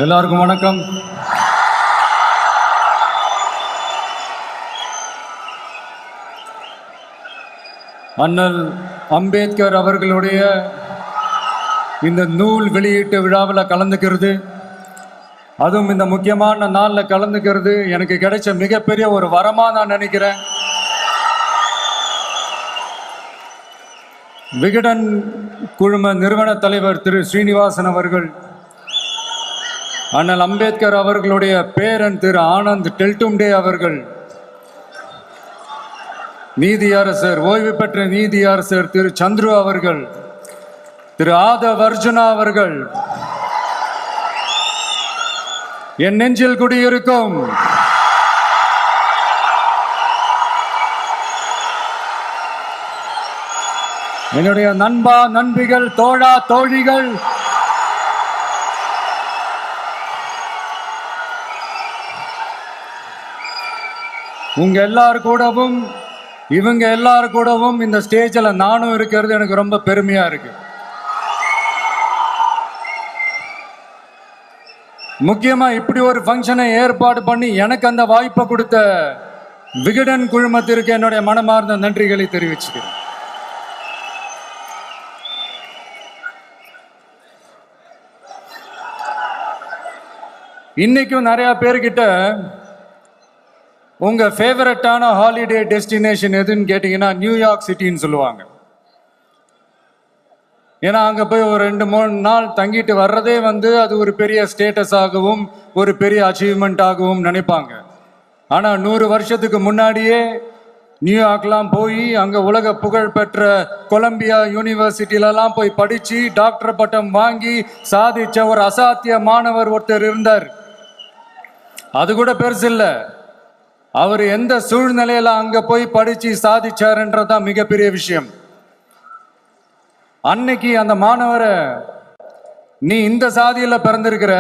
எல்லாருக்கும் வணக்கம். அண்ணல் அம்பேத்கர் அவர்களுடைய இந்த நூல் வெளியீட்டு விழாவில் கலந்துக்கிறது, அதுவும் இந்த முக்கியமான நாளில் கலந்துக்கிறது எனக்கு கிடைச்ச மிகப்பெரிய ஒரு வரமாக நான் நினைக்கிறேன். விகடன் குழும நிறுவன தலைவர் திரு ஸ்ரீனிவாசன் அவர்கள், அண்ணல் அம்பேத்கர் அவர்களுடைய பேரன் திரு ஆனந்த் டெல்டும்டே அவர்கள், நீதியரசர் ஓய்வு பெற்ற நீதியரசர் திரு சந்துரு அவர்கள், திரு ஆதவ் அர்ஜுனா அவர்கள், என் நெஞ்சில் குடியிருக்கும் என்னுடைய நண்பா நண்பிகள், தோழா தோழிகள், உங்க எல்லாரு கூடவும் இவங்க எல்லாரு கூடவும் இந்த ஸ்டேஜில் நானும் இருக்கிறது எனக்கு ரொம்ப பெருமையா இருக்கு. முக்கியமா இப்படி ஒரு ஃபங்க்ஷனை ஏற்பாடு பண்ணி எனக்கு அந்த வாய்ப்பை கொடுத்த விகடன் குழுமத்திற்கு என்னுடைய மனமார்ந்த நன்றிகளை தெரிவிச்சுக்கிறேன். இன்னைக்கும் நிறைய பேர்கிட்ட உங்க ஃபேவரட்டான ஹாலிடே டெஸ்டினேஷன் எதுன்னு கேட்டீங்கன்னா நியூயார்க் சிட்டின்னு சொல்லுவாங்க. ஏன்னா அங்கே போய் ஒரு 2-3 நாள் தங்கிட்டு வர்றதே அது ஒரு பெரிய ஸ்டேட்டஸ் ஆகவும் ஒரு பெரிய அச்சீவ்மெண்ட் ஆகவும் நினைப்பாங்க. ஆனால் 100 வருஷத்துக்கு முன்னாடியே நியூயார்க்லாம் போய் அங்கே உலக புகழ் பெற்ற கொலம்பியா யூனிவர்சிட்டிலலாம் போய் படித்து டாக்டர் பட்டம் வாங்கி சாதிச்ச ஒரு அசாத்திய மாணவர் ஒருத்தர் இருந்தார். அது கூட பெருசு இல்லை, அவர் எந்த சூழ்நிலையில அங்க போய் படிச்சு சாதிச்சாருன்றதான் மிகப்பெரிய விஷயம். அன்னைக்கு அந்த மாணவரை, நீ இந்த சாதியில பிறந்திருக்கிற,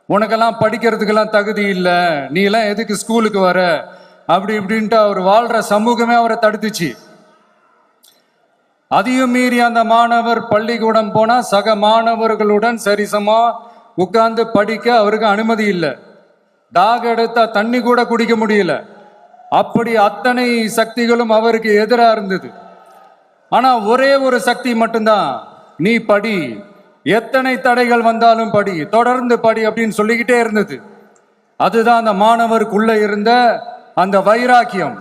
உனக்கெல்லாம் படிக்கிறதுக்கெல்லாம் தகுதி இல்லை, நீ எல்லாம் எதுக்கு ஸ்கூலுக்கு வர, அப்படி இப்படின்ட்டு அவர் வாழ்ற சமூகமே அவரை தடுத்துச்சு. அதையும் மீறி அந்த மாணவர் பள்ளிக்கூடம் போனா சக மாணவர்களுடன் சரிசமா உட்கார்ந்து படிக்க அவருக்கு அனுமதி இல்லை. தாக எடுத்தா தண்ணி கூட குடிக்க முடியல. அப்படி அத்தனை சக்திகளும் அவருக்கு எதிராக இருந்தது. ஆனா ஒரே ஒரு சக்தி மட்டும்தான், நீ படி, எத்தனை தடைகள் வந்தாலும் படி, தொடர்ந்து படி அப்படின்னு சொல்லிக்கிட்டே இருந்தது. அதுதான் அந்த மாணவருக்குள்ள இருந்த அந்த வைராக்கியம்.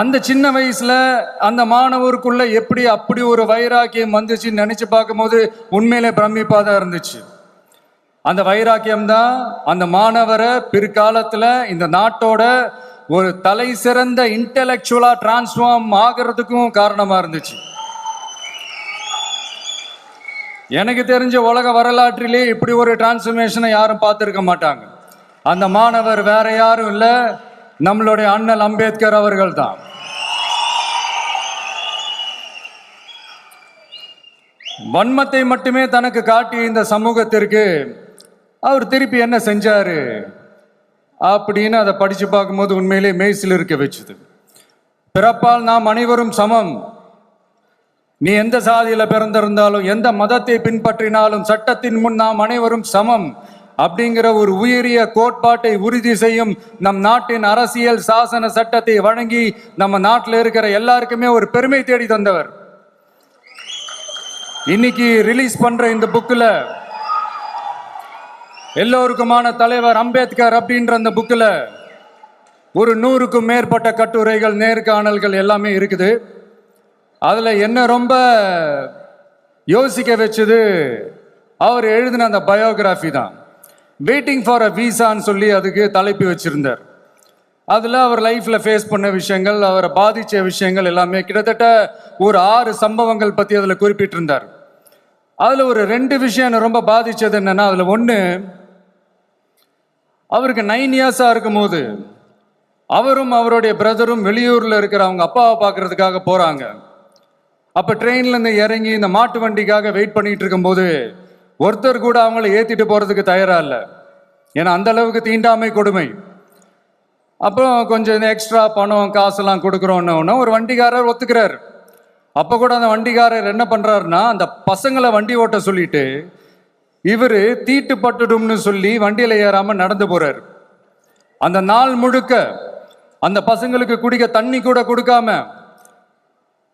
அந்த சின்ன வயசுல அந்த மாணவருக்குள்ள எப்படி அப்படி ஒரு வைராக்கியம் வந்துச்சுன்னு நினைச்சு பார்க்கும்போது உண்மையிலே பிரமிப்பா தான் இருந்துச்சு. அந்த வைராக்கியம் தான் அந்த மாணவரை பிற்காலத்துல இந்த நாட்டோட ஒரு தலை சிறந்த இன்டெலெக்சுவலா டிரான்ஸ்ஃபார்ம் ஆகிறதுக்கும் காரணமா இருந்துச்சு. எனக்கு தெரிஞ்ச உலக வரலாற்றிலே இப்படி ஒரு டிரான்ஸ்ஃபர்மேஷனை யாரும் பார்த்திருக்க மாட்டாங்க. அந்த மாணவர் வேற யாரும் இல்லை, நம்மளுடைய அண்ணல் அம்பேத்கர் அவர்கள் தான். வன்மத்தை மட்டுமே தனக்கு காட்டி இந்த சமூகத்திற்கு அவர் திருப்பி என்ன செஞ்சாரு அப்படின்னு அதை படிச்சு பார்க்கும்போது உண்மையிலே மெய்சில் இருக்க வச்சுது. பிறப்பால் நாம் அனைவரும் சமம், நீ எந்த சாதியில பிறந்திருந்தாலும் எந்த மதத்தை பின்பற்றினாலும் சட்டத்தின் முன் நாம் அனைவரும் சமம் அப்படிங்கிற ஒரு உயரிய கோட்பாட்டை உறுதி செய்யும் நம் நாட்டின் அரசியல் சாசன சட்டத்தை வழங்கி நம்ம நாட்டில் இருக்கிற எல்லாருக்குமே ஒரு பெருமை தேடி தந்தவர். இன்னைக்கு ரிலீஸ் பண்ற இந்த புக்கில் எல்லோருக்குமான தலைவர் அம்பேத்கர் அப்படின்ற அந்த புக்கில் ஒரு 100க்கும் மேற்பட்ட கட்டுரைகள், நேர்காணல்கள் எல்லாமே இருக்குது. அதில் என்ன ரொம்ப யோசிக்க வச்சது அவர் எழுதின அந்த பயோகிராஃபி தான். வெயிட்டிங் ஃபார் அ வீசான்னு சொல்லி அதுக்கு தலைப்பு வச்சிருந்தார். அதில் அவர் லைஃப்பில் ஃபேஸ் பண்ண விஷயங்கள், அவரை பாதித்த விஷயங்கள் எல்லாமே கிட்டத்தட்ட ஒரு 6 சம்பவங்கள் பற்றி அதில் குறிப்பிட்டிருந்தார். அதில் ஒரு 2 விஷயம் என்ன ரொம்ப பாதித்தது என்னன்னா, அதில் ஒன்று, அவருக்கு 9 இயர்ஸாக இருக்கும்போது அவரும் அவருடைய பிரதரும் வெளியூரில் இருக்கிற அவங்க அப்பாவை பார்க்கறதுக்காக போகிறாங்க. அப்போ ட்ரெயின்லேருந்து இறங்கி இந்த மாட்டு வண்டிக்காக வெயிட் பண்ணிட்டு இருக்கும்போது ஒருத்தர் கூட அவங்கள ஏற்றிட்டு போகிறதுக்கு தயாராக இல்லை. ஏன்னா அந்த அளவுக்கு தீண்டாமை கொடுமை. அப்புறம் கொஞ்சம் எக்ஸ்ட்ரா பணம் காசெல்லாம் கொடுக்குறோன்னு ஒரு வண்டிக்காரர் ஒத்துக்கிறார். அப்போ கூட அந்த வண்டிக்காரர் என்ன பண்ணுறாருன்னா, அந்த பசங்களை வண்டி ஓட்ட சொல்லிட்டு இவர் தீட்டு பட்டுடும்னு சொல்லி வண்டியில் ஏறாமல் நடந்து போகிறார். அந்த நாள் முழுக்க அந்த பசங்களுக்கு குடிக்க தண்ணி கூட கொடுக்காம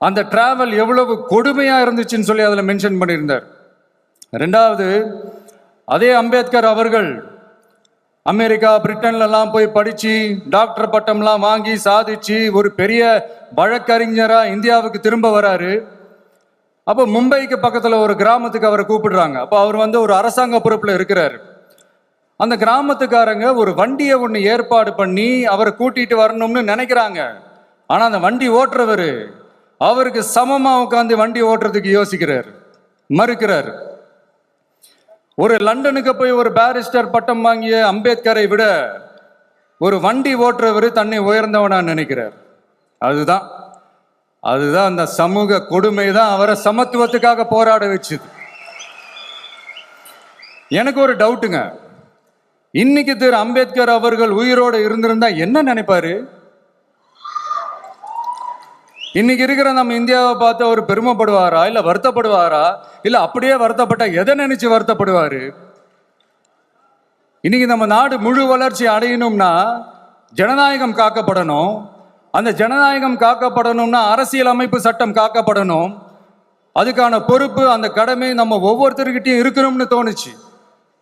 அந்த டிராவல் எவ்வளவு கொடுமையாக இருந்துச்சுன்னு சொல்லி அதில் மென்ஷன் பண்ணியிருந்தார். ரெண்டாவது, அதே அம்பேத்கர் அவர்கள் அமெரிக்கா பிரிட்டன்லாம் போய் படித்து டாக்டர் பட்டம்லாம் வாங்கி சாதிச்சு ஒரு பெரிய வழக்கறிஞராக இந்தியாவுக்கு திரும்ப வராரு. அப்போ மும்பைக்கு பக்கத்தில் ஒரு கிராமத்துக்கு அவரை கூப்பிடுறாங்க. அப்போ அவர் ஒரு அரசாங்க பொறுப்பில் இருக்கிறார். அந்த கிராமத்துக்காரங்க ஒரு வண்டியை ஒன்று ஏற்பாடு பண்ணி அவரை கூட்டிட்டு வரணும்னு நினைக்கிறாங்க. ஆனால் அந்த வண்டி ஓட்டுறவர் அவருக்கு சமமாக உட்காந்து வண்டி ஓட்டுறதுக்கு யோசிக்கிறார், மறுக்கிறார். ஒரு லண்டனுக்கு போய் ஒரு பாரிஸ்டர் பட்டம் வாங்கிய அம்பேத்கரை விட ஒரு வண்டி ஓட்டுறவர் தன்னை உயர்ந்தவனா நினைக்கிறார். அதுதான் அந்த சமூக கொடுமை தான் அவரை சமத்துவத்துக்காக போராட வச்சுது. எனக்கு ஒரு டவுட்டுங்க, இன்னைக்கு திரு அம்பேத்கர் அவர்கள் உயிரோடு இருந்திருந்தா என்ன நினைப்பாரு? இன்னைக்கு இருக்கிற நம்ம இந்தியாவை பார்த்து அவர் பெருமைப்படுவாரா, இல்ல வருத்தப்படுவாரா, இல்ல அப்படியே வருத்தப்பட்ட எதை நினைச்சு வருத்தப்படுவாரு? இன்னைக்கு நம்ம நாடு முழு வளர்ச்சி அடையணும்னா ஜனநாயகம் காக்கப்படணும். அந்த ஜனநாயகம் காக்கப்படணும்னா அரசியல் அமைப்பு சட்டம் காக்கப்படணும். அதுக்கான பொறுப்பு, அந்த கடமை நம்ம ஒவ்வொருத்தருக்கிட்டையும் இருக்கணும்னு தோணுச்சு.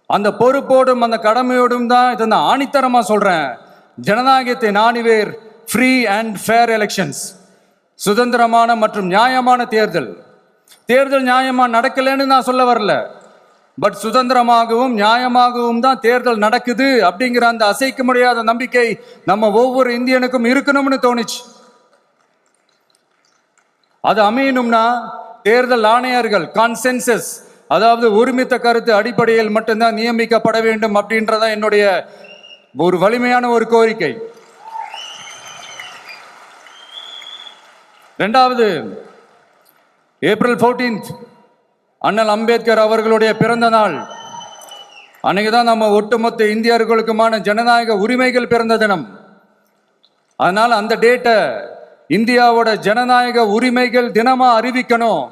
அந்த பொறுப்போடும் அந்த கடமையோடும் தான் இதை நான் ஆணித்தரமாக சொல்கிறேன். ஜனநாயகத்தை நாணிவேர் ஃப்ரீ அண்ட் ஃபேர் எலெக்ஷன்ஸ், சுதந்திரமான மற்றும் நியாயமான தேர்தல். தேர்தல் நியாயமாக நடக்கலைன்னு நான் சொல்ல வரல, பட் சுதந்திரமாகவும் நியாயமாகவும் தான் தேர்தல் நடக்குது அப்படிங்கிற அந்த அசைக்க முடியாத நம்பிக்கை நம்ம ஒவ்வொரு இந்தியனுக்கும் இருக்கணும்னு தோணுச்சு. அது அமையணும்னா தேர்தல் ஆணையர்கள் கான்சென்சஸ், அதாவது ஒருமித்த கருத்து அடிப்படையில் மட்டும்தான் நியமிக்கப்பட வேண்டும் அப்படின்றத என்னுடைய ஒரு வலிமையான ஒரு கோரிக்கை. ரெண்டாவது, ஏப்ரல் 14 அண்ணல் அம்பேத்கர் அவர்களுடைய பிறந்த நாள். அன்னைக்கு தான் நம்ம ஒட்டுமொத்த இந்தியர்களுக்குமான ஜனநாயக உரிமைகள் பிறந்த தினம். அதனால அந்த டேட்டை இந்தியாவோட ஜனநாயக உரிமைகள் தினமா அறிவிக்கணும்.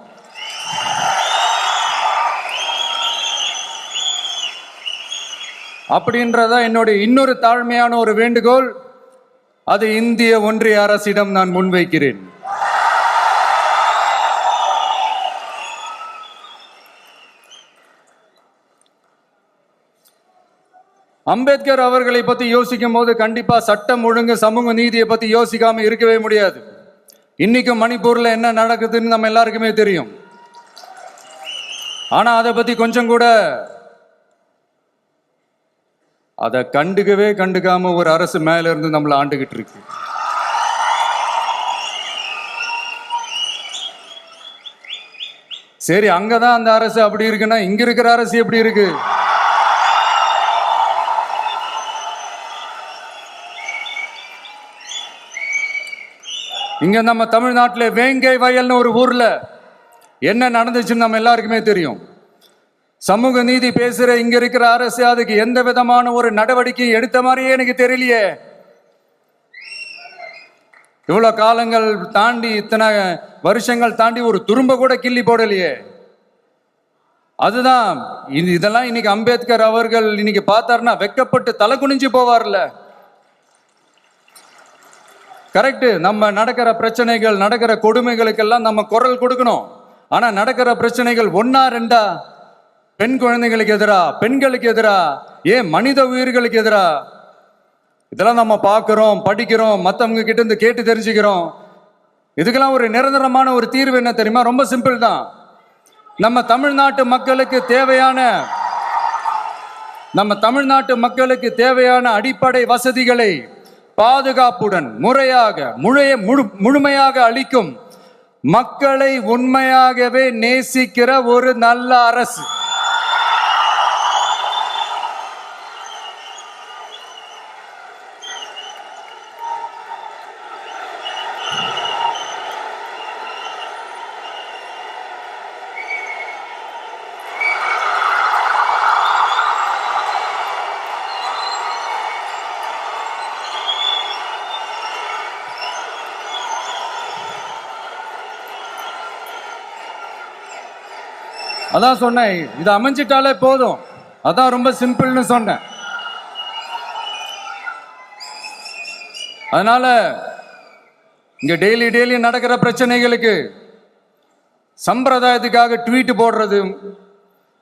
அப்படின்றத என்னுடைய இன்னொரு தாழ்மையான ஒரு வேண்டுகோள். அது இந்திய ஒன்றிய அரசிடம் நான் முன்வைக்கிறேன். அம்பேத்கர் அவர்களை பத்தி யோசிக்கும் போது கண்டிப்பா சட்டம் ஒழுங்கு சமூக நீதியை பத்தி யோசிக்காம இருக்கவே முடியாது. இன்னைக்கும் மணிப்பூர்ல என்ன நடக்குதுன்னு நம்ம எல்லாருக்குமே தெரியும். ஆனா அதை பத்தி கொஞ்சம் கூட அதை கண்டுக்காம ஒரு அரசு மேல இருந்து நம்மளை ஆண்டுகிட்டு இருக்கு. சரி, அங்கதான் அந்த அரசு அப்படி இருக்குன்னா இங்க இருக்கிற அரசு எப்படி இருக்கு? இங்க நம்ம தமிழ்நாட்டில் வேங்கை வயல்னு ஒரு ஊர்ல என்ன நடந்துச்சுன்னு நம்ம எல்லாருக்குமே தெரியும். சமூக நீதி பேசுற இங்க இருக்கிற அரசு அதுக்கு எந்த விதமான ஒரு நடவடிக்கை எடுத்த மாதிரியே எனக்கு தெரியலையே. இவ்வளவு காலங்கள் தாண்டி, இத்தனை வருஷங்கள் தாண்டி ஒரு துரும்ப கூட கிள்ளி போடலையே. அதுதான் இதெல்லாம் இன்னைக்கு அம்பேத்கர் அவர்கள் இன்னைக்கு பார்த்தாருன்னா வெக்கப்பட்டு தலை குனிஞ்சு போவார்ல. கரெக்டு, நம்ம நடக்கிற பிரச்சனைகள், நடக்கிற கொடுமைகளுக்கெல்லாம் நம்ம குரல் கொடுக்கணும். ஆனா நடக்கிற பிரச்சனைகள் ஒன்னா ரெண்டா, பெண் குழந்தைகளுக்கு எதிரா, பெண்களுக்கு எதிரா, ஏன் மனித உயிர்களுக்கு எதிரா, இதெல்லாம் நம்ம பார்க்கிறோம், படிக்கிறோம், மற்றவங்க கிட்ட இருந்து கேட்டு தெரிஞ்சுக்கிறோம். இதுக்கெல்லாம் ஒரு நிரந்தரமான ஒரு தீர்வு என்ன தெரியுமா? ரொம்ப சிம்பிள் தான். நம்ம தமிழ்நாட்டு மக்களுக்கு தேவையான அடிப்படை வசதிகளை பாதுகாப்புடன் முறையாக முழுமையாக அளிக்கும், மக்களை உண்மையாகவே நேசிக்கிற ஒரு நல்ல அரசு. அதான் சொன்னேன், இது அமைஞ்சிட்டாலே போதும், அதான் ரொம்ப சிம்பிள்னு சொன்னேன். அதனால இங்க டெய்லி நடக்கிற பிரச்சனைகளுக்கு சம்பிரதாயத்துக்காக ட்வீட் போடுறதும்,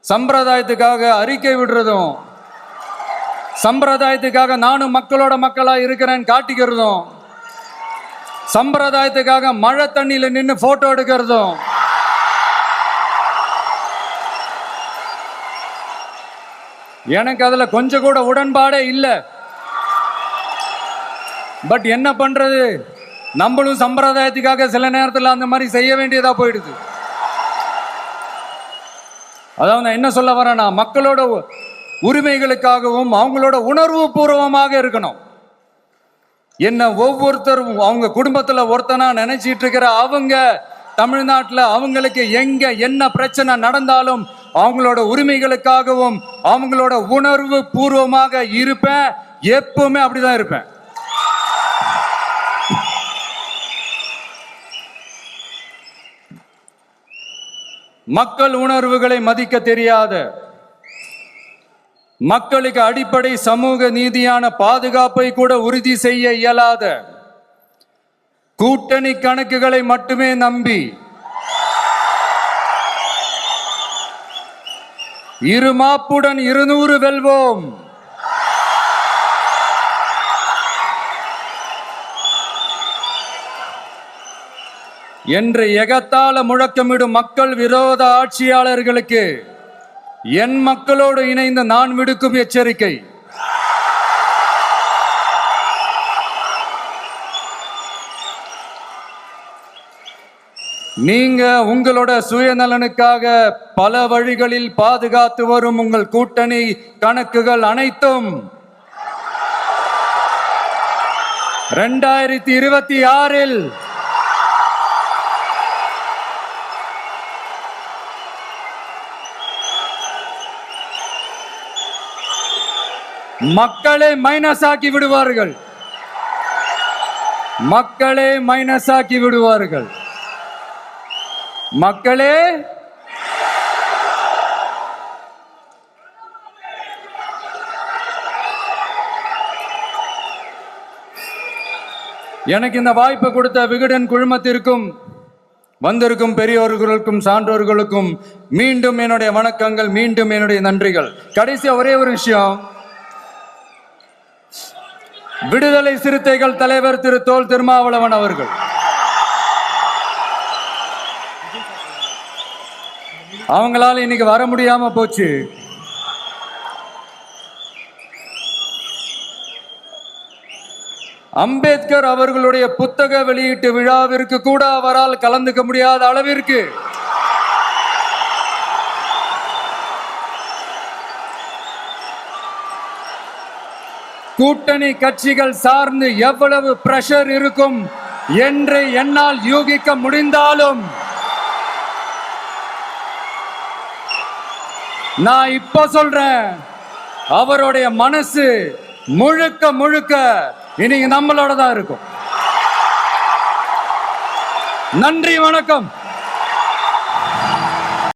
சம்பிரதாயத்துக்காக அறிக்கை விடுறதும், சம்பிரதாயத்துக்காக நானும் மக்களோட மக்களா இருக்கிறேன்னு காட்டிக்கிறதும், சம்பிரதாயத்துக்காக மழை தண்ணியில நின்று போட்டோ எடுக்கிறதும், எனக்கு அதுல கொஞ்சம் கூட உடன்பாடே இல்லை. பட் என்ன பண்றது, நம்மளும் சம்பிரதாயத்துக்காக சில நேரத்தில் அந்த மாதிரி செய்ய வேண்டியதா போயிடுது. அதாவது நான் என்ன சொல்ல வரேன்னா, மக்களோட உரிமைகளுக்காகவும் அவங்களோட உணர்வு பூர்வமாக இருக்கணும். என்ன ஒவ்வொருத்தரும் அவங்க குடும்பத்துல ஒருத்தனா நினைச்சிட்டு இருக்கிற அவங்க தமிழ்நாட்டில் அவங்களுக்கு எங்க என்ன பிரச்சனை நடந்தாலும் அவங்களோட உரிமைகளுக்காகவும் அவங்களோட உணர்வு பூர்வமாக இருப்பேன். எப்பவுமே அப்படிதான் இருப்பேன். மக்கள் உணர்வுகளை மதிக்க தெரியாத, மக்களுக்கு அடிப்படை சமூக நீதியான பாதுகாப்பை கூட உறுதி செய்ய இயலாத, கூட்டணி கணக்குகளை மட்டுமே நம்பி இருமாப்புடன் 200 வெல்வோம், என்று எகத்தால முழக்கமிடும் மக்கள் விரோத ஆட்சியாளர்களுக்கு என் மக்களோடு இணைந்து நான் விடுக்கும் எச்சரிக்கை, நீங்க உங்களோட சுயநலனுக்காக பல வழிகளில் பாதுகாத்து வரும் உங்கள் கூட்டணி கணக்குகள் அனைத்தும் 2026 மக்களே மைனஸ் ஆக்கி விடுவார்கள். மக்களே மைனஸ் ஆக்கி விடுவார்கள். மக்களே எனக்கு இந்த வாய்ப்பு கொடுத்த விகடன் குழுமத்திற்கும் வந்திருக்கும் பெரியோர்களுக்கும் சான்றோர்களுக்கும் மீண்டும் என்னுடைய வணக்கங்கள், மீண்டும் என்னுடைய நன்றிகள். கடைசியா ஒரே ஒரு விஷயம், விடுதலை சிறுத்தைகள் தலைவர் திரு தோல் திருமாவளவன் அவர்கள் அவங்களால இன்னைக்கு வர முடியாம போச்சு. அம்பேத்கர் அவர்களுடைய புத்தக வெளியீட்டு விழாவிற்கு கூட அவரால் கலந்துக்க முடியாத அளவிற்கு கூட்டணி கட்சிகள் சார்ந்து எவ்வளவு பிரஷர் இருக்கும் என்று என்னால் யூகிக்க முடிந்தாலும் நான் இப்ப சொல்றேன், அவருடைய மனசு முழுக்க முழுக்க இன்னைக்கு நம்மளோட தான் இருக்கும். நன்றி, வணக்கம்.